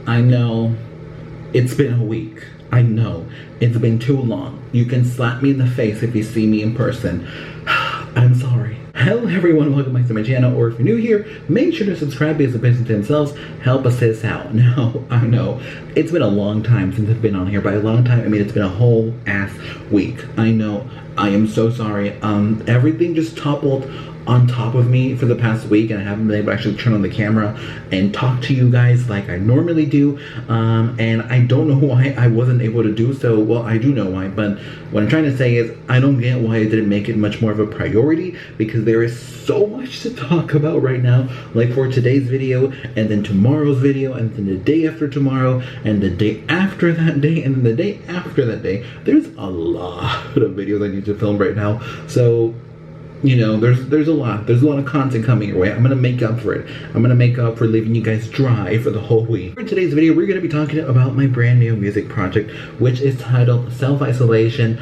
I know it's been a week. I know it's been too long. You can slap me in the face if you see me in person. I'm sorry. Hello everyone, welcome back to my channel, or if you're new here, make sure to subscribe because the business themselves help us this out. Now, I know, it's been a long time since I've been on here. By a long time, I mean it's been a whole ass week. I know, I am so sorry. Everything just toppled on top of me for the past week, and I haven't been able to actually turn on the camera and talk to you guys like I normally do, and I don't know why I wasn't able to do so. Well, I do know why, but what I'm trying to say is I don't get why I didn't make it much more of a priority, because there is so much to talk about right now, like for today's video, and then tomorrow's video, and then the day after tomorrow, and the day after that day, and then the day after that day. There's a lot of videos I need to film right now, so you know, there's a lot of content coming your way. I'm gonna make up for it. I'm gonna make up for leaving you guys dry for the whole week. For today's video, we're gonna be talking about my brand new music project, which is titled Self-Isolation.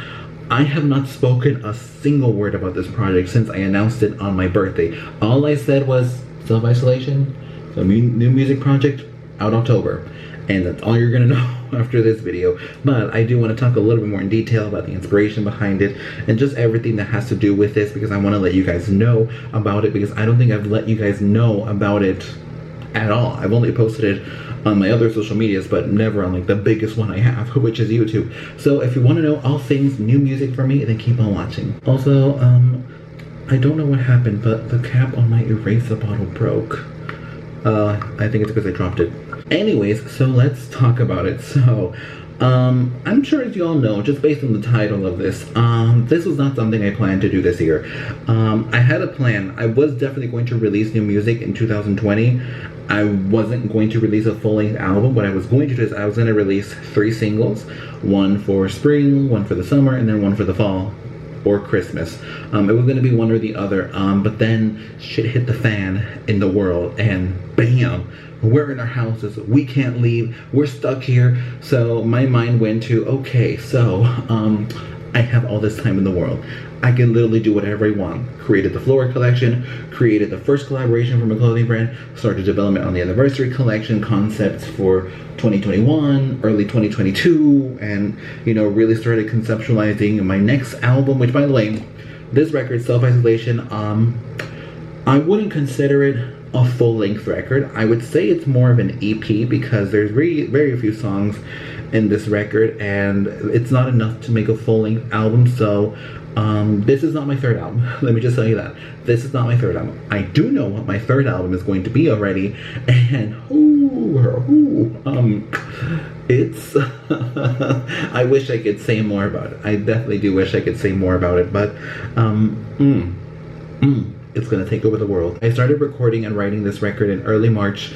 I have not spoken a single word about this project since I announced it on my birthday. All I said was Self-Isolation, so new music project, out October. And that's all you're gonna know after this video. But I do want to talk a little bit more in detail about the inspiration behind it and just everything that has to do with this, because I want to let you guys know about it, because I don't think I've let you guys know about it at all. I've only posted it on my other social medias, but never on like the biggest one I have, which is YouTube. So if you want to know all things new music from me, then keep on watching. Also, I don't know what happened, but the cap on my eraser bottle broke. I think it's because I dropped it. Anyways, so let's talk about it. So, I'm sure as you all know, just based on the title of this, this was not something I planned to do this year. I had a plan. I was definitely going to release new music in 2020. I wasn't going to release a full-length album. What I was going to do is I was going to release 3 singles, one for spring, one for the summer, and then one for the fall or Christmas. It was going to be one or the other, but then shit hit the fan in the world, and bam, we're in our houses, we can't leave, we're stuck here. So my mind went to, okay, so I have all this time in the world. I can literally do whatever I want. Created the Flora collection, created the first collaboration from a clothing brand, started development on the anniversary collection, concepts for 2021, early 2022, and you know, really started conceptualizing my next album, which by the way, this record, Self-Isolation, I wouldn't consider it a full-length record. I would say it's more of an EP, because there's very few songs in this record, and it's not enough to make a full-length album. So this is not my third album. Let me just tell you that. This is not my third album. I do know what my third album is going to be already, and it's I wish I could say more about it. I definitely do wish I could say more about it, but it's gonna take over the world. I started recording and writing this record in early March,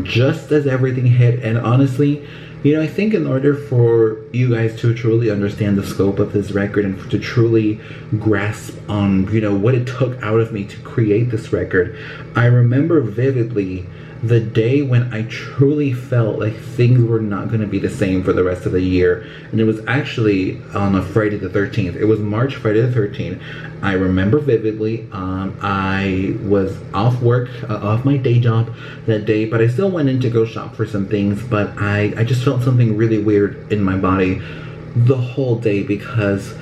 just as everything hit, and honestly, you know, I think in order for you guys to truly understand the scope of this record and to truly grasp on, you know, what it took out of me to create this record, I remember vividly the day when I truly felt like things were not going to be the same for the rest of the year. And it was actually on a Friday the 13th. It was March, Friday the 13th. I remember vividly. I was off work, off my day job that day, but I still went in to go shop for some things. But I just felt something really weird in my body the whole day, because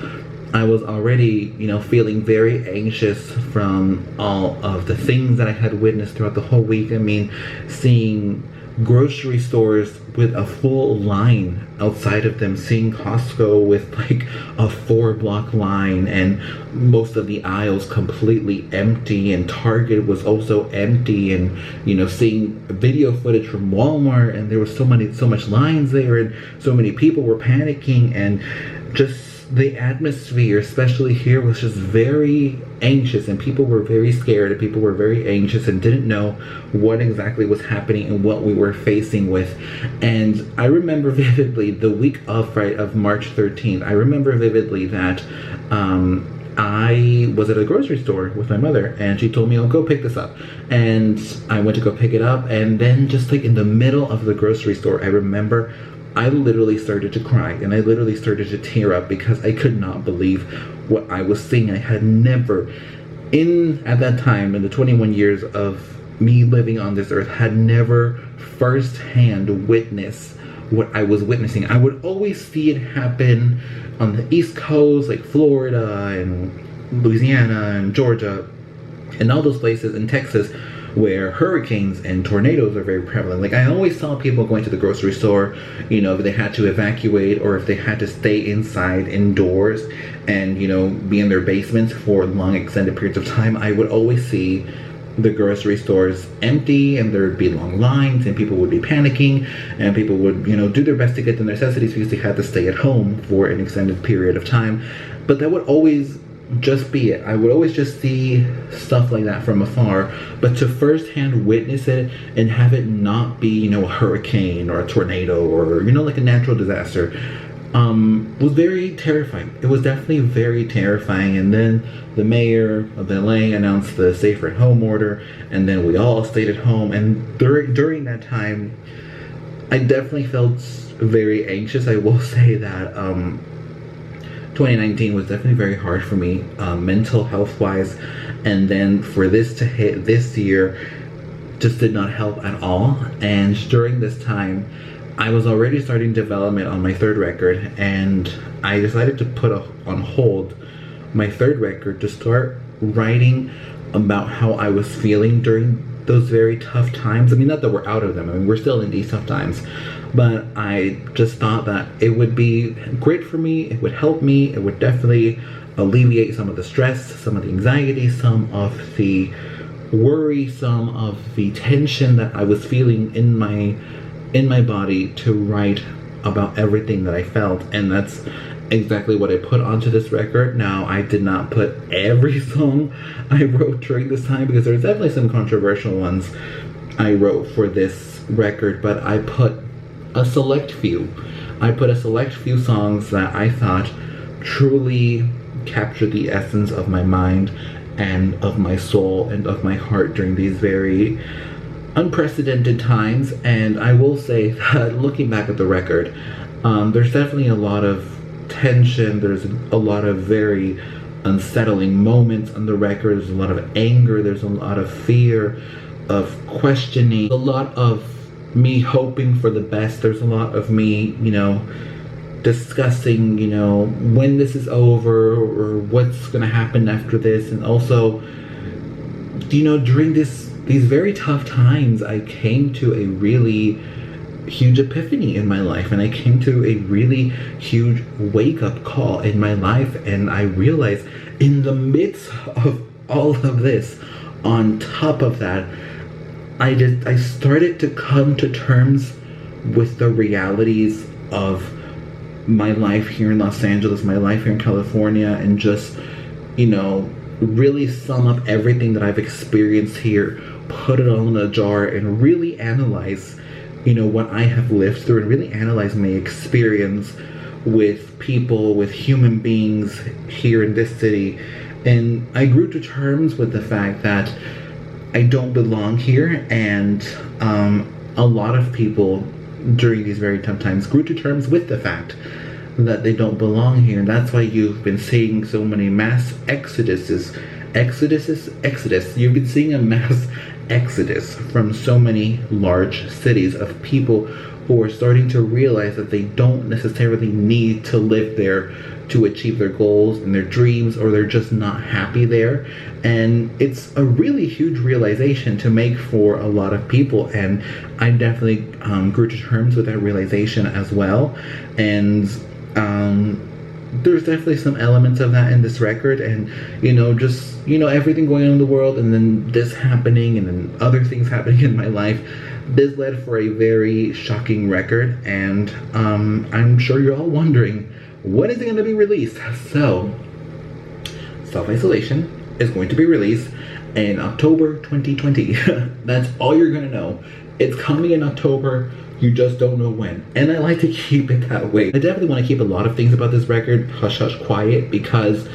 I was already, you know, feeling very anxious from all of the things that I had witnessed throughout the whole week. I mean, seeing grocery stores with a full line outside of them, seeing Costco with like a 4-block line and most of the aisles completely empty, and Target was also empty, and you know, seeing video footage from Walmart, and there was so much lines there, and so many people were panicking, and just the atmosphere, especially here, was just very anxious, and people were very scared, and people were very anxious and didn't know what exactly was happening and what we were facing with. And I remember vividly the week of March 13th, I remember vividly that I was at a grocery store with my mother, and she told me, "Oh, go pick this up." And I went to go pick it up, and then just like in the middle of the grocery store, I remember I literally started to cry, and I literally started to tear up, because I could not believe what I was seeing. I had never, at that time, in the 21 years of me living on this earth, had never firsthand witness what I was witnessing. I would always see it happen on the East Coast, like Florida and Louisiana and Georgia and all those places in Texas where hurricanes and tornadoes are very prevalent. Like, I always saw people going to the grocery store, you know, if they had to evacuate or if they had to stay inside indoors and, you know, be in their basements for long extended periods of time. I would always see the grocery stores empty and there would be long lines and people would be panicking and people would, you know, do their best to get the necessities because they had to stay at home for an extended period of time. But that would always just be it. I would always just see stuff like that from afar, but to firsthand witness it and have it not be, you know, a hurricane or a tornado or, you know, like a natural disaster, was very terrifying. It was definitely very terrifying. And then the mayor of LA announced the safer at home order, and then we all stayed at home. And during that time, I definitely felt very anxious. I will say that 2019 was definitely very hard for me, mental health wise, and then for this to hit this year just did not help at all. And during this time I was already starting development on my third record, and I decided to put on hold my third record to start writing about how I was feeling during those very tough times. I mean, not that we're out of them, I mean, we're still in these tough times, but I just thought that it would be great for me, it would help me, it would definitely alleviate some of the stress, some of the anxiety, some of the worry, some of the tension that I was feeling in my body, to write about everything that I felt. And that's exactly what I put onto this record. Now, I did not put every song I wrote during this time, because there's definitely some controversial ones I wrote for this record, but I put a select few. I put a select few songs that I thought truly captured the essence of my mind and of my soul and of my heart during these very unprecedented times. And I will say that looking back at the record, there's definitely a lot of tension, there's a lot of very unsettling moments on the record, there's a lot of anger, there's a lot of fear, of questioning, a lot of me hoping for the best, there's a lot of me, you know, discussing, you know, when this is over or what's gonna happen after this. And also, you know, during these very tough times, I came to a really huge epiphany in my life, and I came to a really huge wake-up call in my life. And I realized in the midst of all of this, on top of that, I started to come to terms with the realities of my life here in Los Angeles, my life here in California, and just, you know, really sum up everything that I've experienced here, put it all in a jar, and really analyze, you know, what I have lived through, and really analyze my experience with people, with human beings here in this city. And I grew to terms with the fact that I don't belong here, and a lot of people during these very tough times grew to terms with the fact that they don't belong here. And that's why you've been seeing so many mass exodus. You've been seeing a mass exodus from so many large cities of people who are starting to realize that they don't necessarily need to live there to achieve their goals and their dreams, or they're just not happy there. And it's a really huge realization to make for a lot of people, and I definitely grew to terms with that realization as well. And there's definitely some elements of that in this record, and, you know, just, you know, everything going on in the world, and then this happening, and then other things happening in my life. This led for a very shocking record, and I'm sure you're all wondering, when is it going to be released? So, Self-Isolation is going to be released in October 2020. That's all you're going to know. It's coming in October. You just don't know when. And I like to keep it that way. I definitely want to keep a lot of things about this record hush hush quiet, because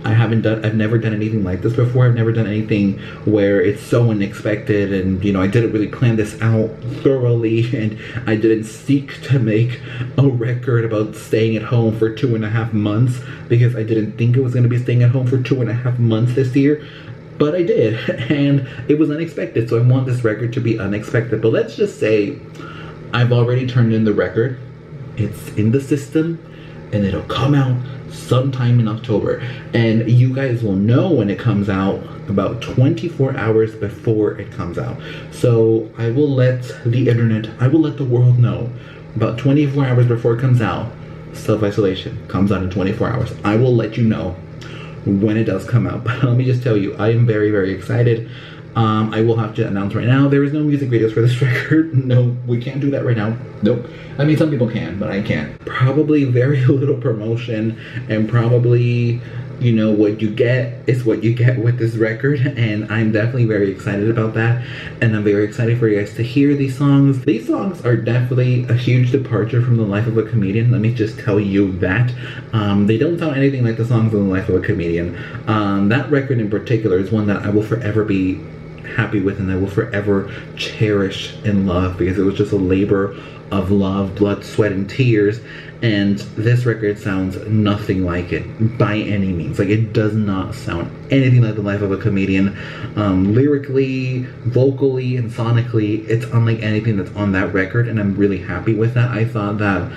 I've never done anything like this before. I've never done anything where it's so unexpected, and, you know, I didn't really plan this out thoroughly, and I didn't seek to make a record about staying at home for 2.5 months, because I didn't think it was going to be staying at home for 2.5 months this year. but I did, and it was unexpected. So I want this record to be unexpected. But let's just say I've already turned in the record. It's in the system, and it'll come out sometime in October. And you guys will know when it comes out about 24 hours before it comes out. So I will let the internet, I will let the world know about 24 hours before it comes out. Self-Isolation comes out in 24 hours. I will let you know when it does come out. But let me just tell you, I am very, very excited. I will have to announce right now, there is no music videos for this record. No, we can't do that right now. Nope. I mean, some people can, but I can't. Probably very little promotion, and probably, you know, what you get is what you get with this record, and I'm definitely very excited about that, and I'm very excited for you guys to hear these songs. These songs are definitely a huge departure from the life of a comedian. Let me just tell you that. They don't sound anything like the songs in the life of a comedian. That record in particular is one that I will forever be happy with, and I will forever cherish and love, because it was just a labor of love, blood, sweat, and tears. And this record sounds nothing like it by any means. Like, it does not sound anything like the life of a comedian. Lyrically, vocally, and sonically, it's unlike anything that's on that record, and I'm really happy with that. I thought that,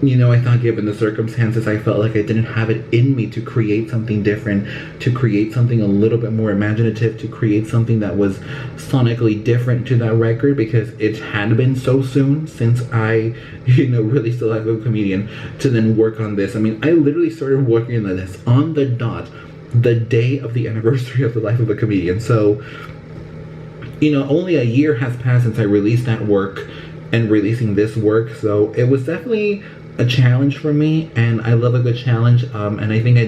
you know, I thought given the circumstances, I felt like I didn't have it in me to create something different, to create something a little bit more imaginative, to create something that was sonically different to that record, because it had been so soon since I, you know, really still have a comedian to then work on this. I mean, I literally started working on this on the dot, the day of the anniversary of the life of a comedian. So, you know, only a year has passed since I released that work and releasing this work. So it was definitely a challenge for me, and I love a good challenge, and I think I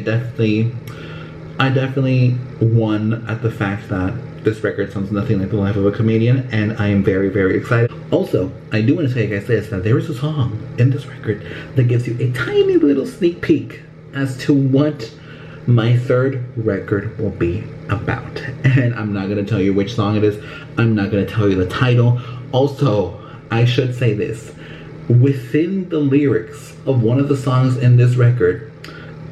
definitely won at the fact that this record sounds nothing like the life of a comedian, and I am very, very excited. Also, I do want to tell you guys this, that there is a song in this record that gives you a tiny little sneak peek as to what my third record will be about, and I'm not going to tell you which song it is. I'm not going to tell you the title. Also, I should say this. Within the lyrics of one of the songs in this record,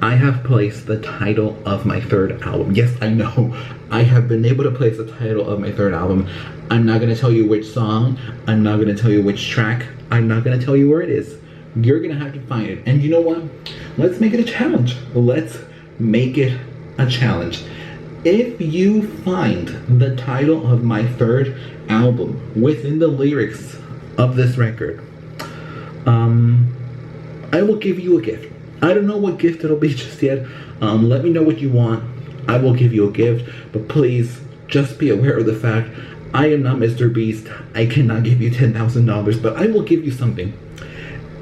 I have placed the title of my third album. Yes, I know. I have been able to place the title of my third album. I'm not going to tell you which song. I'm not going to tell you which track. I'm not going to tell you where it is. You're going to have to find it. And you know what? Let's make it a challenge. Let's make it a challenge. If you find the title of my third album within the lyrics of this record, I will give you a gift. I don't know what gift it'll be just yet. Let me know what you want. I will give you a gift, but please just be aware of the fact I am not Mr. Beast. I cannot give you $10,000, but I will give you something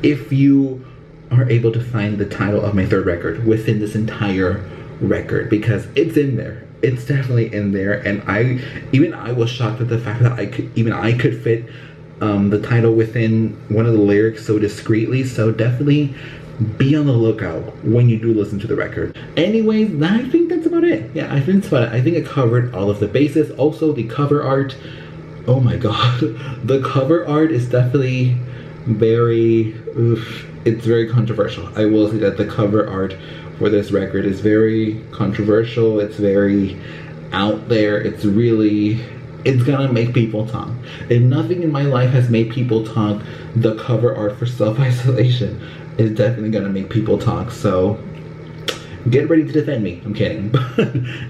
if you are able to find the title of my third record within this entire record, because it's in there. It's definitely in there, and I was shocked at the fact that I could fit the title within one of the lyrics so discreetly. So definitely be on the lookout when you do listen to the record. Anyways, I think that's about it. Yeah, I think that's about it. I think I covered all of the bases. Also, the cover art, oh my god, the cover art is definitely very, it's very controversial. I will say that the cover art for this record is very controversial. It's very out there. It's gonna make people talk. If nothing in my life has made people talk, the cover art for Self-Isolation is definitely gonna make people talk. So get ready to defend me. I'm kidding. But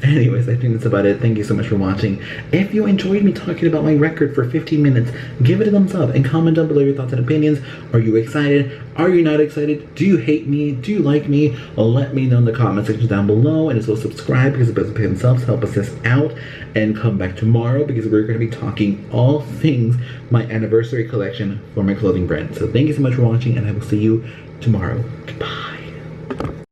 anyways, I think that's about it. Thank you so much for watching. If you enjoyed me talking about my record for 15 minutes, give it a thumbs up and comment down below your thoughts and opinions. Are you excited? Are you not excited? Do you hate me? Do you like me? Let me know in the comment section down below, and as well subscribe, because it doesn't pay themselves. Help us this out, and come back tomorrow because we're going to be talking all things my anniversary collection for my clothing brand. So thank you so much for watching, and I will see you tomorrow. Goodbye.